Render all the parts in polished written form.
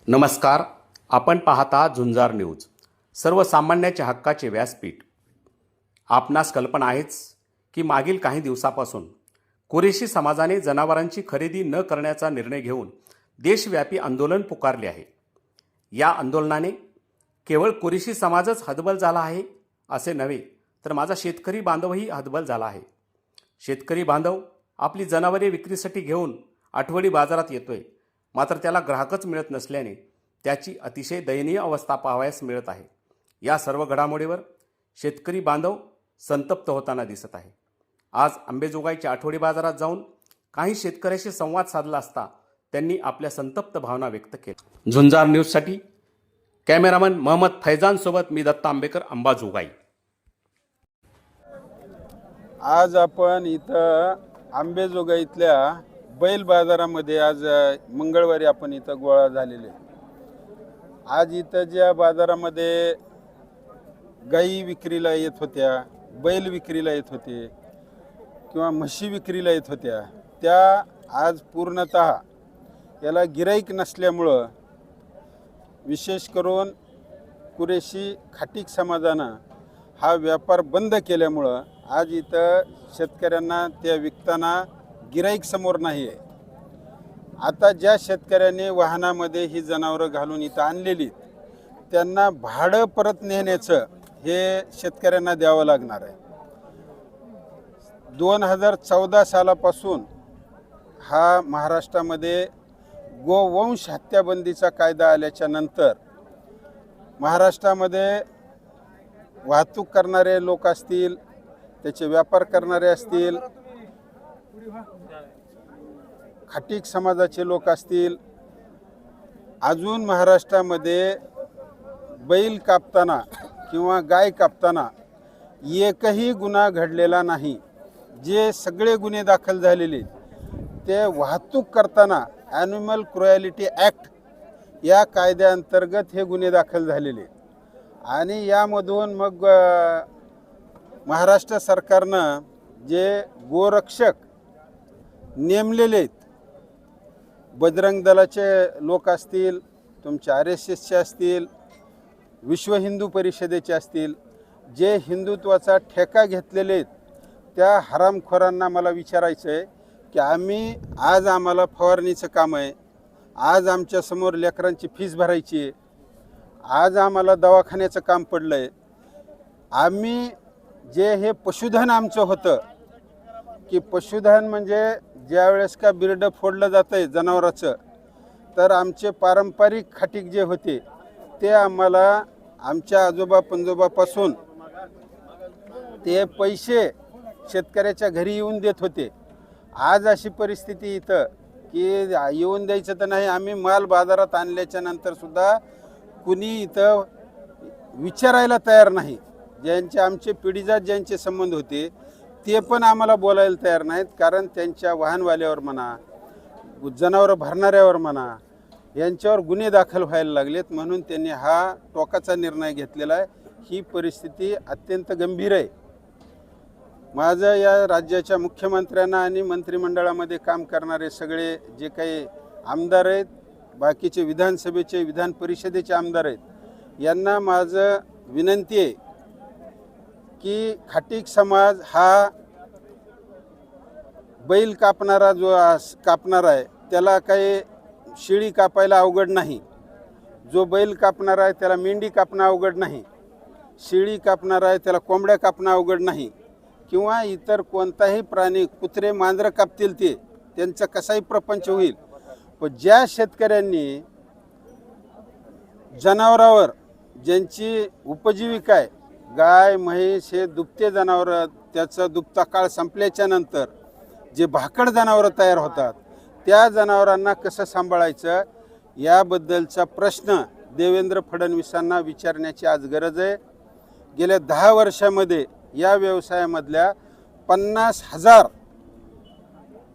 नमस्कार. आपण पाहता झुंजार न्यूज, सर्वसामान्याच्या हक्काचे व्यासपीठ. आपणास कल्पना आहेच की मागील काही दिवसापासून कुरेशी समाजाने जनावरांची खरेदी न करण्याचा निर्णय घेऊन देशव्यापी आंदोलन पुकारले आहे. या आंदोलनाने केवळ कुरेशी समाजच हतबल झाला आहे असे नव्हे, तर माझा शेतकरी बांधवही हतबल झाला आहे. शेतकरी बांधव आपली जनावरे विक्रीसाठी घेऊन आठवडी बाजारात येतोय, मात्र त्याला ग्राहकच मिळत नसल्याने त्याची अतिशय दयनीय अवस्था पाहावयास मिळत आहे. या सर्व घडामोडीवर शेतकरी बांधव संतप्त होताना दिसत आहे. आज अंबेजोगाईच्या आठवडी बाजारात जाऊन काही शेतकऱ्याशी संवाद साधला असता त्यांनी आपल्या संतप्त भावना व्यक्त केल्या. झुंजार न्यूजसाठी कॅमेरामन मोहम्मद फैजान सोबत मी दत्ता आंबेकर, अंबाजोगाई. आज आपण इथं अंबेजोगाईतल्या बैल बाजारामध्ये आज मंगळवारी आपण इथं गोळा झालेले. आज इथं ज्या बाजारामध्ये गाई विक्रीला येत होत्या, बैल विक्रीला येत होते किंवा म्हशी विक्रीला येत होत्या, त्या आज पूर्णतः याला गिराईक नसल्यामुळं, विशेष करून कुरेशी खाटीक समाजानं हा व्यापार बंद केल्यामुळं आज इथं शेतकऱ्यांना त्या विकताना गिराईक समोर नाही आहे. आता ज्या शेतकऱ्यांनी वाहनामध्ये ही जनावरं घालून इथं आणलेली, त्यांना भाडं परत नेण्याचं हे शेतकऱ्यांना द्यावं लागणार आहे. 2014 सालापासून हा महाराष्ट्रामध्ये गोवंश हत्याबंदीचा कायदा आल्याच्या नंतर महाराष्ट्रामध्ये वाहतूक करणारे लोक असतील, त्याचे व्यापार करणारे असतील, खाटीक समाजाचे लोक असतील, अजून महाराष्ट्रामध्ये बैल कापताना किंवा गाय कापताना एकही गुन्हा घडलेला नाही. जे सगळे गुन्हे दाखल झालेले ते वाहतूक करताना ॲनिमल क्रुएलिटी ॲक्ट या कायद्याअंतर्गत हे गुन्हे दाखल झालेले. आणि यामधून मग महाराष्ट्र सरकारनं जे गोरक्षक नेमलेले आहेत, बजरंग दलाचे लोक असतील, तुमचे RSSचे असतील, विश्व हिंदू परिषदेचे असतील, जे हिंदुत्वाचा ठेका घेतलेले आहेत, त्या हरामखोरांना मला विचारायचं आहे की आम्हाला फवारणीचं काम आहे, आज आमच्यासमोर लेकरांची फीस भरायची आहे, आज आम्हाला दवाखान्याचं काम पडलं आहे. आम्ही जे हे पशुधन आमचं होतं, की पशुधन म्हणजे ज्या वेळेस का बिरडं फोडलं जातं आहे जनावराचं, तर आमचे पारंपरिक खाटीक जे होते ते आम्हाला आमच्या आजोबा पंजोबापासून ते पैसे शेतकऱ्याच्या घरी येऊन देत होते. आज अशी परिस्थिती इथं की येऊन द्यायचं तर नाही, आम्ही माल बाजारात आणल्याच्या नंतरसुद्धा कुणी इथं विचारायला तयार नाही. ज्यांचे आमचे पिढीजात ज्यांचे संबंध होते ते पण आम्हाला बोलायला तयार नाहीत, कारण त्यांच्या वाहनवाल्यावर म्हणा, जनावरं भरणाऱ्यावर म्हणा, यांच्यावर गुन्हे दाखल व्हायला लागलेत. म्हणून त्यांनी हा टोकाचा निर्णय घेतलेला आहे. ही परिस्थिती अत्यंत गंभीर आहे. माझं या राज्याच्या मुख्यमंत्र्यांना आणि मंत्रिमंडळामध्ये काम करणारे सगळे जे काही आमदार आहेत, बाकीचे विधानसभेचे, विधान परिषदेचे आमदार आहेत, यांना माझं विनंती आहे की खाटीक समाज हा बैल कापणारा जो कापणार आहे त्याला काही शेळी कापायला अवघड नाही. जो बैल कापणार आहे त्याला मेंढी कापणं अवघड नाही. शेळी कापणार आहे त्याला कोंबड्या कापणं अवघड नाही. किंवा इतर कोणताही प्राणी, कुत्रे मांजरं कापतील ते त्यांचा कसाही प्रपंच होईल. पण ज्या शेतकऱ्यांनी जनावरावर ज्यांची उपजीविका आहे, गाय म्हैस हे दुभते जनावरं, त्याचा दुभता काळ संपल्याच्या नंतर जे भाकड जनावरं तयार होतात, त्या जनावरांना कसं सांभाळायचं याबद्दलचा प्रश्न देवेंद्र फडणवीसांना विचारण्याची आज गरज आहे. गेल्या 10 वर्षामध्ये या व्यवसायामधल्या 50,000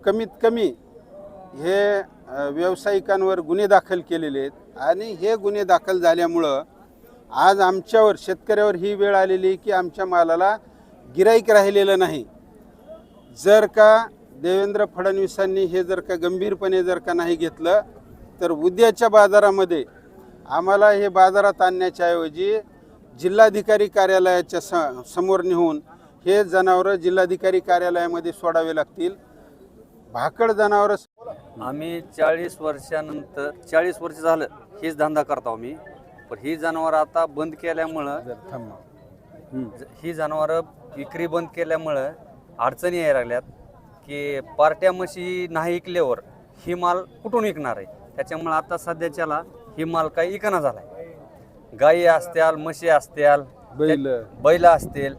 कमीत कमी हे व्यावसायिकांवर गुन्हे दाखल केलेले आहेत. आणि हे गुन्हे दाखल झाल्यामुळं आज आमच्यावर, शेतकऱ्यावर ही वेळ आलेली की आमच्या मालाला गिराईक राहिलेलं नाही. जर का देवेंद्र फडणवीसांनी हे जर का गंभीरपणे जर का नाही घेतलं, तर उद्याच्या बाजारामध्ये आम्हाला हे बाजारात आणण्याच्या ऐवजी जिल्हाधिकारी कार्यालयाच्या समोर नेऊन हे जनावरं जिल्हाधिकारी कार्यालयामध्ये सोडावे लागतील. भाकड जनावरं आम्ही 40 वर्षानंतर 40 वर्ष झालं हेच धंदा करतो आम्ही. पण ही जनावरं आता बंद केल्यामुळं ही जनावरं विक्री बंद केल्यामुळं अडचणी यायला लागल्यात की पार्ट्या म्हशी नाही विकल्यावर ही माल कुठून विकणार आहे. त्याच्यामुळं आता सध्याच्याला ही माल काही विकना झाला आहे. गायी असत्याल, म्हशी असत्याल, बैल असतील,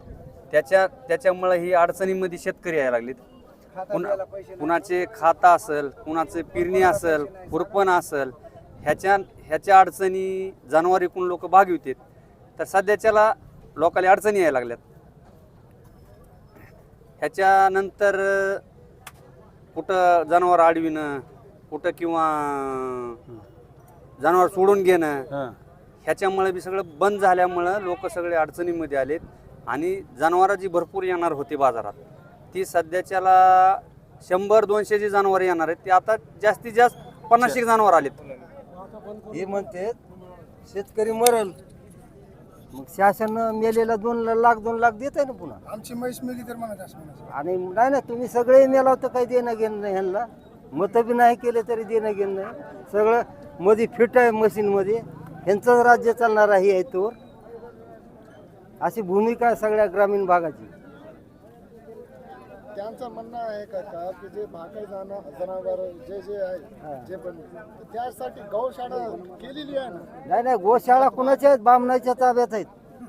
त्याच्यामुळं ही अडचणीमध्ये शेतकरी यायला लागलीत. कुणाचे खाता असेल, कुणाचे पिरणी असेल, खुरपण असेल, ह्याच्या अडचणी जनावर विकून लोक भागवितात. तर सध्याच्याला लोकांना अडचणी यायला लागल्यात. ह्याच्यानंतर कुठं जनावर अडविणं, कुठं किंवा जनावर सोडून घेणं, ह्याच्यामुळे बी सगळं बंद झाल्यामुळं लोक सगळे अडचणीमध्ये आलेत. आणि जनावरं जी भरपूर येणार होती बाजारात ती सध्याच्याला 100-200 जी जनावर येणार आहेत, ते आता जास्तीत जास्त 50 जनावर आलेत. हे म्हणते शेतकरी मरल, मग शासन मेलेला 2 लाख देत आहे ना पुन्हा. आमची म्हैस मेली तर म्हणत असं आणि नाही ना, तुम्ही सगळे मेला तर काही देणं घेणं नाही ह्यांना. मतं बी नाही केले तरी देणं घेणं नाही. सगळं मध्ये फिट आहे मशीनमध्ये, ह्यांचंच राज्य चालणार आहे यातूर. अशी भूमिका आहे सगळ्या ग्रामीण भागाची. त्यांचं म्हणणं आहे का की जे भाकड जनावर जे आहे जे पण त्यासाठी गौशाळा केलेली आहे ना. नाही गोशाळा कुणाच्या आहेत? बामणाच्या ताब्यात आहेत.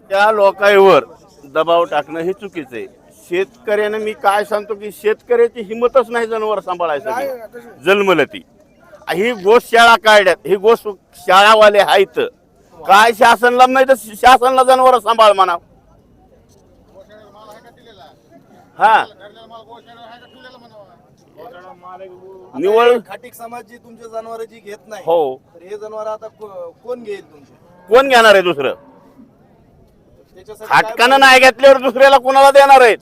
त्या लोकांवर दबाव टाकणं हे चुकीचं आहे. शेतकऱ्यानं मी काय सांगतो की शेतकऱ्याची हिंमतच नाही जनावर सांभाळायसाठी. जन्मलं ती ही गोशाळा काढल्यात, ही गोशाळावाले आहेत काय शासनला नाही तर शासनला जनावर सांभाळ म्हणा. हा निवड खाटीक समाज जी तुमचे जनावर जी घेत नाही, हो, तर हे जनावर आता कोण घेईल तुमचे? कोण घेणार आहे दुसरं? त्याच्यासाठी खाटकानं नाही घेतल्यावर दुसऱ्याला कोणाला देणार आहेत?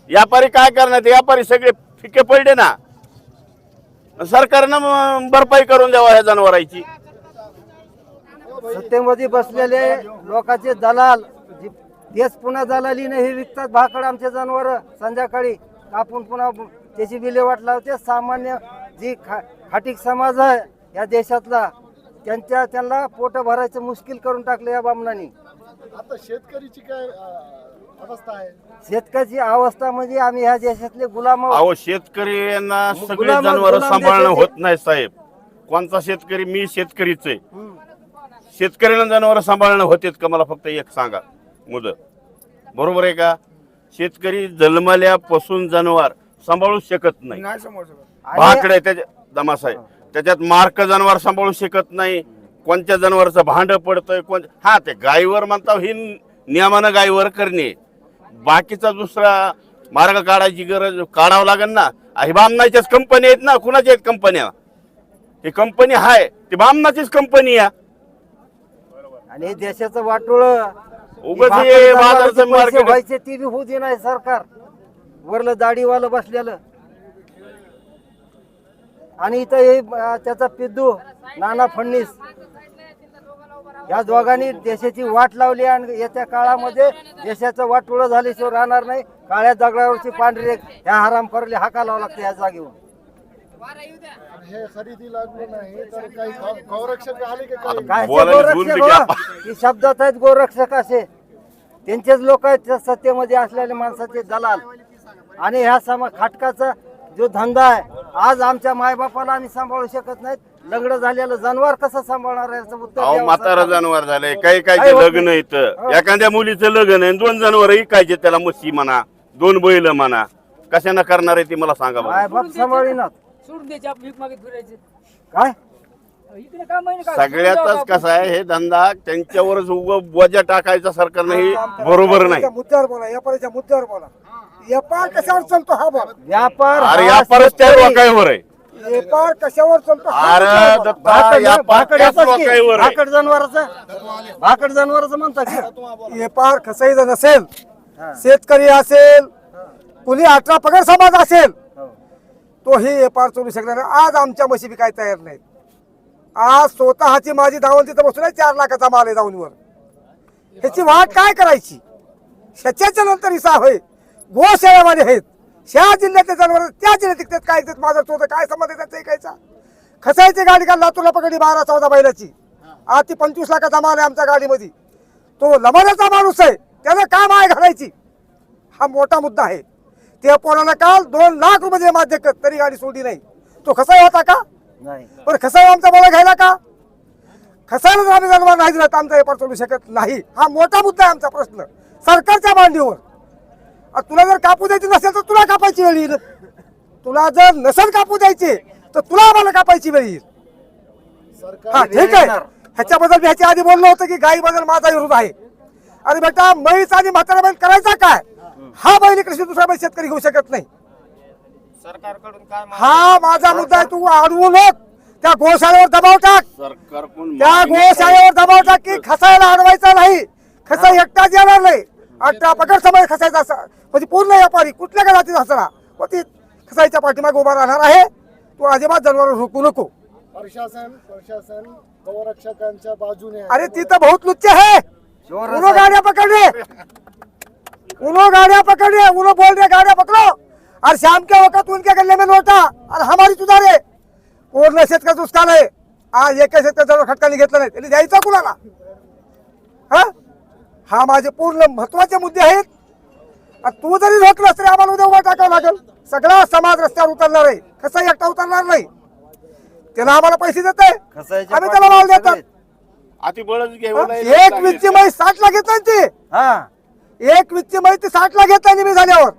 व्यापारी काय करणार? व्यापारी सगळे फिके पडले ना. सरकारनं भरपाई करून द्यावा ह्या जनावरांची. सत्तेमध्ये बसलेले लोकांचे दलाल तेच पुन्हा दलालीने हे विकतात भाकड आमचे जनावर. संध्याकाळी कापून पुन्हा त्याची विल्हेवाट लावते. सामान्य जी खाटीक समाज आहे या देशातला त्यांना पोट भरायचं मुश्किल करून टाकलं या बामणांनी. आता शेतकरीची काय अवस्था आहे? शेतकऱ्याची अवस्था म्हणजे आम्ही ह्या देशातले गुलाम आहोत. अहो शेतकरी यांना सगळे गुलाम जनावर सांभाळणं देशाचे- होत नाही साहेब. कोणता शेतकरी? मी शेतकरीच आहे. शेतकऱ्यांना जनावर सांभाळणं होतेत का? मला फक्त एक सांगा मुद. बरोबर आहे का? शेतकरी जन्मल्यापासून जनावर सांभाळू शकत नाही. भाकडे त्याच्या दमास आहे, त्याच्यात मार्क जनावर सांभाळू शकत नाही. कोणत्या जनावरचं भांड पडतंय हा ते गायीवर म्हणता ही नियमानं गायीवर करणे. बाकीचा दुसरा मार्ग काढायची गरज काढावं लागेल ना. हे बामणाच्याच कंपनी आहेत ना. कुणाच्या आहेत कंपन्या? ही कंपनी आहे ती बामणाचीच कंपनी आहे. आणि देशाचं वाटोळ उगाच हे बाजारचं मार्केट व्हायचे ती बी होऊ दे नाही सरकार. वरलं दाढीवालं बसलेलं. आणि इथं हे त्याचा पिद्दू नाना फडणीस या दोघांनी देशाची वाट लावली. आणि येत्या काळामध्ये देशाचं वाटोळं झाल्याशिवाय राहणार नाही. काळ्या दगडावरची पांढरी ह्या हराम करले हाका लावा लागते या जागेवर. हे खरेदी लागलं नाही तर काही गौरक्षक आले की काही? काय बोलायला बोलते की गोरक्षक हो? की शब्दात आहेत गोरक्षक असे. त्यांचेच लोक आहेत त्या सत्तेमध्ये असलेल्या माणसाचे दलाल. आणि ह्या खाटकाचा जो धंदा आहे, आज आमच्या मायबापाला आम्ही सांभाळू शकत नाहीत. लग्न झालेलं जनावर कसं सांभाळणार आहे याचं उत्तर अहो द्यावं म्हातारा सरकारनं. जनावर झालंय. काही काही लग्न येतं. एखाद्या मुलीचं लग्न आहे 2 जनावर इकायचे. त्याला म्हशी म्हणा, 2 बैल म्हणा. कशानं करणार आहे ती मला सांगा बरं. मायबाप सांभाळीनात सोडून द्यायचे आपण भीक मागत फिरायचे. काय इकडे काय महिने काय सगळ्यातच कसं आहे हे धंदा त्यांच्यावरच उगं बोजा टाकायचा सरकारनं हे बरोबर नाही. मुद्द्यावर बोला, व्यापाऱ्याच्या मुद्द्यावर बोला. व्यापार कशावर चालतो हा बाब? व्यापार अरे हा व्यापारच त्या शेतकरी- लोकांवर आहे. व्यापार कशावर चालतो हा अरे मुद्द्यावर बोला. दत्ता भाकड व्यापार त्याच लोकांवर आहे. भाकड जनावराचं म्हणतात की. व्यापार कसाही जण असेल, शेतकरी असेल, कुणी 18 पगार समाज असेल, तो हे व्यापार चालू शकणार नाही. आज आमच्या म्हशी बी काय तयार नाहीत. आज स्वतःची माझी धावण तिथं बसून आहे, 4 लाखाचा माल आहे धावणीवर. ह्याची वाट काय करायची? ह्याच्याच्या नंतर हिसा होय गोशाळेमध्ये आहेत, ह्या जिल्ह्यातले जनावर त्या जिल्ह्यात टिकतात. काय ते माझा स्वतः काय संबंध आहे त्याचा ऐकायचा? खसायची गाडी काल लातूरला पकडली 12-14 बैलाची, आज ती 25 लाखाचा माल आहे आमच्या गाडीमध्ये. तो लमाण्याचा माणूस आहे, त्याला काय माय घालायची? हा मोठा मुद्दा आहे. त्या पोराला काल 2 लाख रुपये माध्यक तरी गाडी सोडली नाही. तो खसाई होता का? नाही. पण खसाई आमचा बोला घ्यायला का? खसायला आम्ही जनावर नाही दिला तर आमचा व्यापार चालू शकत नाही. हा मोठा मुद्दा आहे आमचा प्रश्न सरकारच्या मांडीवर. तुला जर कापू द्यायची नसेल तर तुला कापायची वेळ येईल. तुला जर नसेल कापू द्यायची तर तुला आम्हाला कापायची वेळ येईल. हा ठीक आहे. ह्याच्याबद्दल मी ह्याच्या आधी बोललो होतं की गाई बद्दल माझा विरोध आहे. अरे बेटा, म्हैस आणि म्हातारा बैल करायचा काय? हा बैल कृषी दुसरा बैल शेतकरी घेऊ शकत नाही. सरकारकडून काय हा माझा मुद्दा आहे. तू अडवू नको. त्या गोशाळेवर दबाव टाक. सरकारकडून त्या गोशाळेवर दबाव टाक की खसायला अडवायचा नाही. खसा एकटाच येणार नाही. 18 पकड समय खसायचा म्हणजे पूर्ण व्यापारी कुठल्या का जातीचा असला व ती खसायच्या पाठीमागे उभा राहणार आहे. तू अजिबात जनावर रोखू नको. प्रशासन गौरक्षकांच्या बाजूने आहे. अरे तिथं बहुत लुच्चे है. उनो गाड़ियां पकड़ रहे, उनो गाड़ियां पकड़ रहे, उनो बोल रहे गाड़ियां पकड़ो और शाम के वक्त उनके गले में लौटा और हमारी सुधारे. पूर्ण शेतकरी दुष्काळ आहे. आज एक शेतकरी जवळ खटकाने घेतलं नाही त्यांनी द्यायचं कुणाला? हा माझे पूर्ण महत्वाचे मुद्दे आहेत. तू जरी रोखलंस तरी आम्हाला उद्या उभा टाकावं लागेल. सगळा समाज रस्त्यावर उतरणार आहे. कसा एकटा उतरणार नाही. त्याला आम्हाला पैसे देतोय, आम्ही त्याला माल देतात. अति बळच घेऊन एक वीसची म्हैस 60 ला घेतली ती. एक वीसची म्हैस ती 60 ला घेतली निमी झाल्यावर.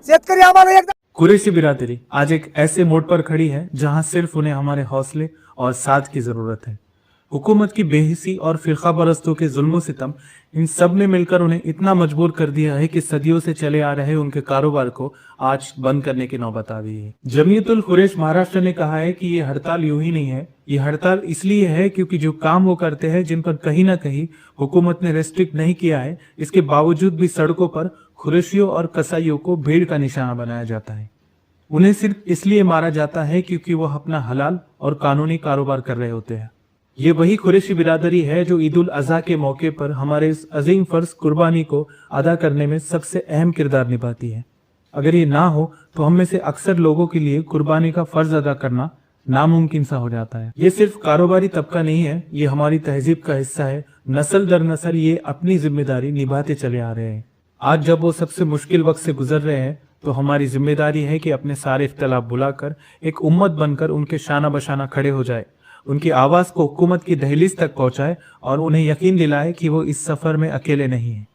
शेतकरी आम्हाला एकदा कुरैशी बिरादरी आज एक ऐसे मोड़ पर खड़ी है जहां सिर्फ उन्हें हमारे हौसले और साथ की जरूरत है। हुकूमत की बेहिसी और फिरका परस्तों के जुल्म सितम इन सब ने मिलकर उन्हें इतना मजबूर कर दिया है कि सदियों से चले आ रहे उनके कारोबार को आज बंद करने की नौबत आ गई है। जमीयतुल खुरैश महाराष्ट्र ने कहा है कि ये हड़ताल यूं ही नहीं है, ये हड़ताल इसलिए है क्योंकि जो काम वो करते हैं जिन पर कहीं ना कहीं हुकूमत ने रेस्ट्रिक्ट नहीं किया है, इसके बावजूद भी सड़कों पर खुरैशियों और कसाईयों को भीड़ का निशाना बनाया जाता है। उन्हें सिर्फ इसलिए मारा जाता है क्योंकि वह अपना हलाल और कानूनी कारोबार कर रहे होते हैं। ये वही कुरैशी बिरादरी है जो ईद उल अजहा के मौके पर हमारे इस अजीम फर्ज कुर्बानी को अदा करने में सबसे अहम किरदार निभाती है। अगर ये ना हो तो हम में से अक्सर लोगों के लिए कुर्बानी का फर्ज अदा करना नामुमकिन सा हो जाता है। ये सिर्फ कारोबारी तबका नहीं है, ये हमारी तहजीब का हिस्सा है। नस्ल दर नस्ल ये अपनी जिम्मेदारी निभाते चले आ रहे हैं। आज जब वो सबसे मुश्किल वक्त से गुजर रहे हैं तो हमारी जिम्मेदारी है कि अपने सारे इख्तलाफ बुलाकर एक उम्मत बनकर उनके शाना बशाना खड़े हो जाए, उनकी आवाज को हुकूमत की दहलीज तक पहुंचाए और उन्हें यकीन दिलाए कि वो इस सफर में अकेले नहीं हैं।